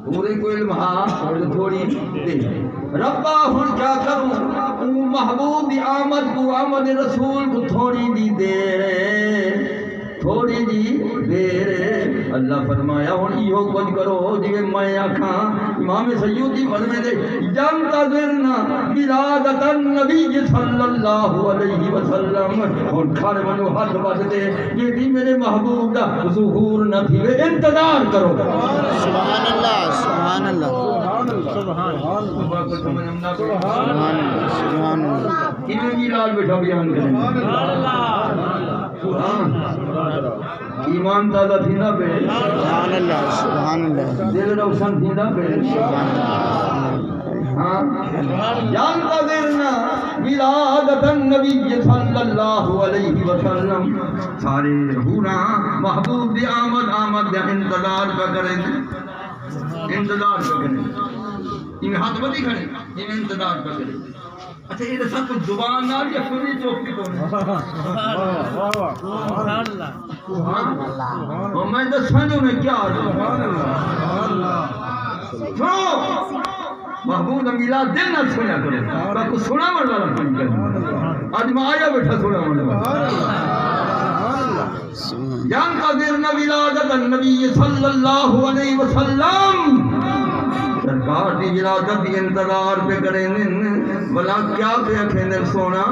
سورے کوئی لمحہ تھوڑی دیر ربا ہون کیا کروں محبوب دی آمد کو آمد رسول کو تھوڑی دی دیر تھوڑی جی دیر اللہ فرمایا ہوں ایہو کچھ کرو جوے میں آکھاں امام سیوطی فرمے دے ینتظرنا ولادت النبی صلی اللہ علیہ وسلم اور کھانے منو ہاتھ بات دے یہ بھی میرے محبوب دا ظہور نہ تھی وے انتظار کرو سبحان اللہ سبحان اللہ سبحان اللہ انہیں میلاد بیٹھا بیان کریں ایمان دادا تھی نا پہ سبحان اللہ سبحان اللہ دل روشن تھی نا پہ ینتظرنا ولادت النبی صلی اللہ علیہ وسلم سارے حورا محبوب دی آمد دے انتظار کا کریں انتظار کا کریں انہیں ہاتھ بدی کھڑے انہیں انتظار کا کریں اچھا یہ سب کچھ زبان نال یا سنی چوکی تو اور میں دساں جو میں کیا سنو محبوب میلاد دل نہ سنیا کرو میں کچھ سنا والا نہیں کروں آج میں آیا بیٹھا سنا والا ینتظرنا ولادت النبی صلی اللہ علیہ وسلم سرکار دی ولادت دی انتظار پہ کریں بلا کیا پہ اکھیں سونا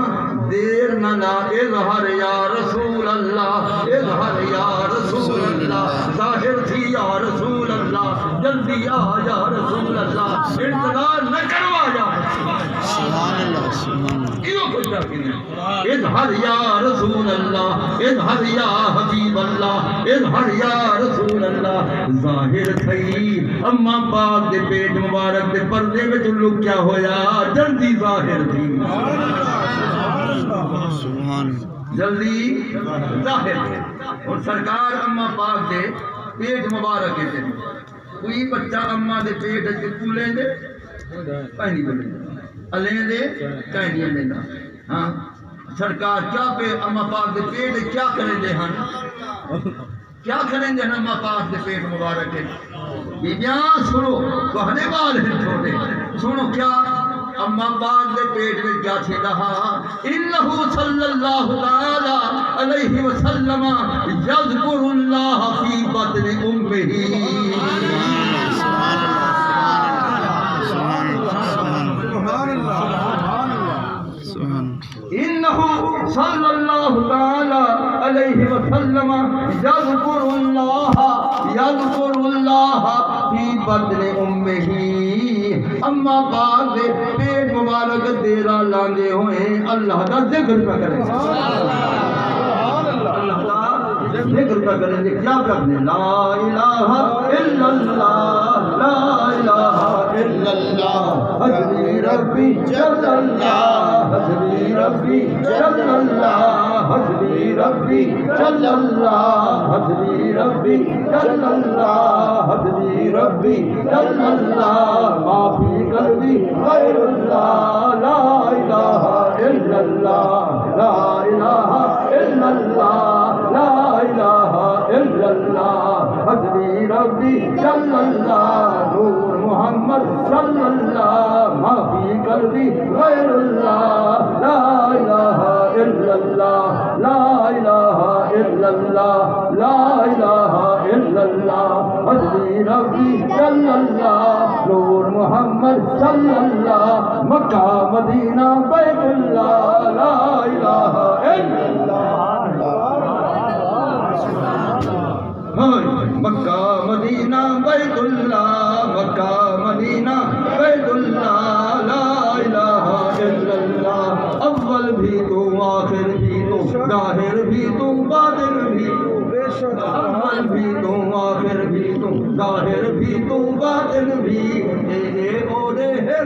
دیر نہ لا اظہر یا رسول اللہ اظہر یا رسول اللہ ظاہر تھی یا رسول اللہ جلدی آ یا رسول اللہ انتظار نہ کروا یا سبحان اللہ ایو کچھ کہتے ہیں اظہر یا رسول اللہ اظہر یا حبیب اللہ اظہر یا رسول اللہ ظاہر تھی اما پاک دے پیٹ مبارک دے پردے میں جو لوگ کیا ہویا جلدی ظاہر تھی جلدی ظاہر تھی اور سرکار اما پاک دے پیٹ مبارک دے کوئی بچہ اما دے پیٹ دے پولیں دے پہنی بلیں علیں دے کہنی لینا ہاں سرکار کیا پہ اما پاک دے پیٹ کیا کریں دے ہن کیا کریں دے ہن اما پاک دے پیٹ مبارک ہے بیان سنو کہنے بال ہیں چھوٹے سنو کیا اما پاک دے پیٹ میں کیا تھی رہا انہو صلی اللہ تعالی علیہ وسلم یذکر اللہ فی بطن امہ انہو صلی اللہ تعالی علیہ وسلم یذکر اللہ فی بطن امہ اما پاک دے پیٹ مبارک دیرا لاندے ہوئے اللہ کا ذکر پہ کریں اللہ کا ذکر پہ کریں کیا کرنے لا الہ الا اللہ لا الہ الا اللہ حسبی ربی جل اللہ حسبی ربی جل اللہ حسبی ربی جل اللہ حسبی ربی جل اللہ حسبی ربی جل اللہ ما فی قلبی غیر اللہ لا الہ الا اللہ لا الہ الا اللہ لا الہ الا اللہ حسبی ربی جل اللہ نور محمد صلی اللہ ما فی قلبی غیر اللہ لا الہ الا اللہ لا الہ الا اللہ لا الہ الا اللہ حسبی ربی جل اللہ نور محمد صلی اللہ مکہ مدینہ بیت اللہ لا الہ الا اللہ مکہ مدینہ بیت اللہ مکہ مدینہ بیت اللہ لا الہ الا اللہ بھی تو آخر بھی تو ظاہر بھی تو باطن بھی اول بھی تو آخر بھی تو ظاہر بھی تو باطن بھی تیرے اولے ہے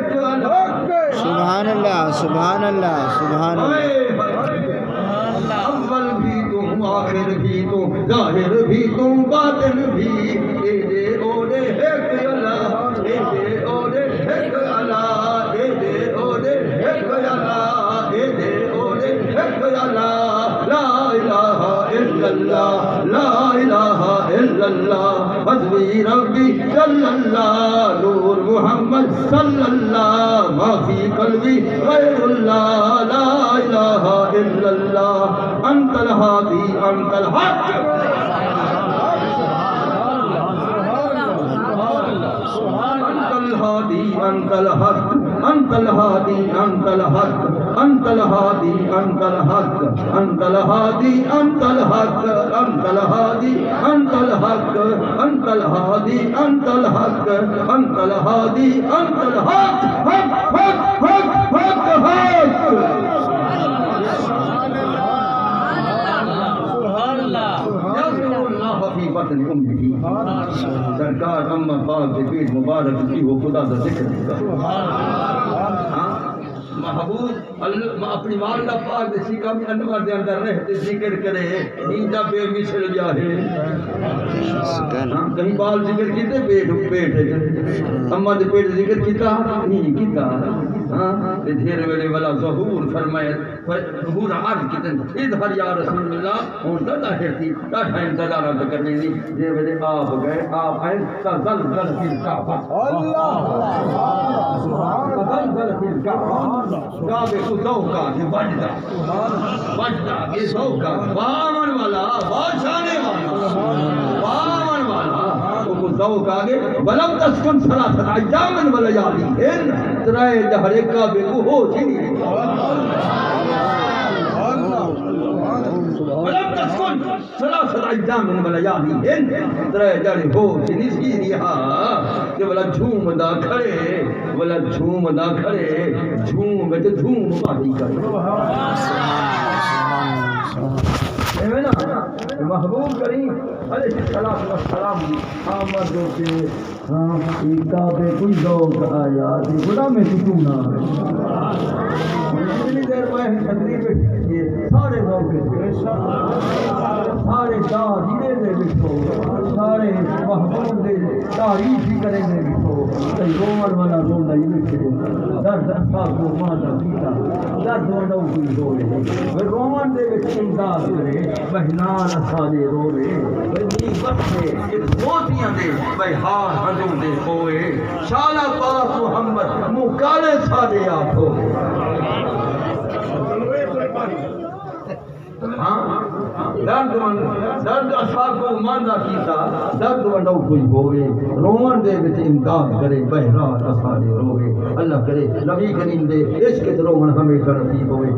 سبحان اللہ سبحان اللہ سبحان اللہ اول بھی تو آخر بھی تو ظاہر بھی تو باطن بھی تیرے اولے ہے اللہ تیرے اولے ہے اللہ تیرے اولے ہے اللہ تیرے اولے ہے اللہ لا الہ الا اللہ لا الہ الا اللہ حسبی ربی صلی اللہ نور محمد صلی اللہ ما فی قلبی غیر اللہ لا الہ الا اللہ انت الہادی انت الحق أنت الحق أنت الهادي أنت الحق أنت الهادي أنت الحق أنت الهادي أنت الحق أنت الهادي أنت الحق أنت الهادي أنت الحق أنت الهادي أنت الحق حق حق حق حق حق فی بطن امہ سرکار اماں پاک کے پیٹ مبارک کی وہ خدا کا ذکر محبوب اپنی والدہ پاک دے سیکا میں انوار دے اندر رہتے ذکر کرے اینجا بے مثل جاہے کہیں بال ذکر کیتے پیٹ ہے اماں دے پیٹ ذکر کیتا نہیں کیتا دھیر ویلے والا ظہور فرمائے ظہور عرض کیتے ادھر یا رسول اللہ ہوں دا ظاہر تھی ڈاٹھا انتظارات کرنے دی دھیر ویلے آپ گئے آپ آئے تزلزل فی الکعبہ تزلزل فی الکعبہ کعبے کو ذوقا کہ بجدا یہ ذوقا باون والا بادشاہنے والا باون والا کو ذوق آگے ولم تسکن ثلاثۃ ایام ولیالین ترائے جہر کعبے کو ہو چنی ولم تسکن ثلاثۃ ایام ولیالین ترائے جہر ہو چنی سیریا کہ ولا جھوم دا کھڑے ولا جھوم دا کھڑے جھوم وچ جھوم پاتی کرے محبوب کریم علیہ السلام آمد ہوتے کعبے کوئی ذوق آیا خدا میں سکون آئے اتنی دیر میں تقریب یہ سارے ذوق سارے دادیرے دے بٹھو سارے محبوب دے تعریف ہی کریں دے بٹھو رومن والا رونا ہی بٹھے درد اصحاب کو مانا کیتا درد وڈو کوئی ہوئے رومن دے بچ امداد کرے مہنان اصحابے رو رہے بنی بخشے ایک موتیاں دے بھائی ہار ہنجوں دے ہوئے شالہ پاک محمد مکالے سادے آپ ہو درد اصحاب کو ماندہ کیتا درد وڈو کوئی ہوئے رومن دے بچ امداد کرے بہرات اصحابے روئے اللہ کرے نبی کریم دے عشق رومن ہمیشہ نصیب ہوئے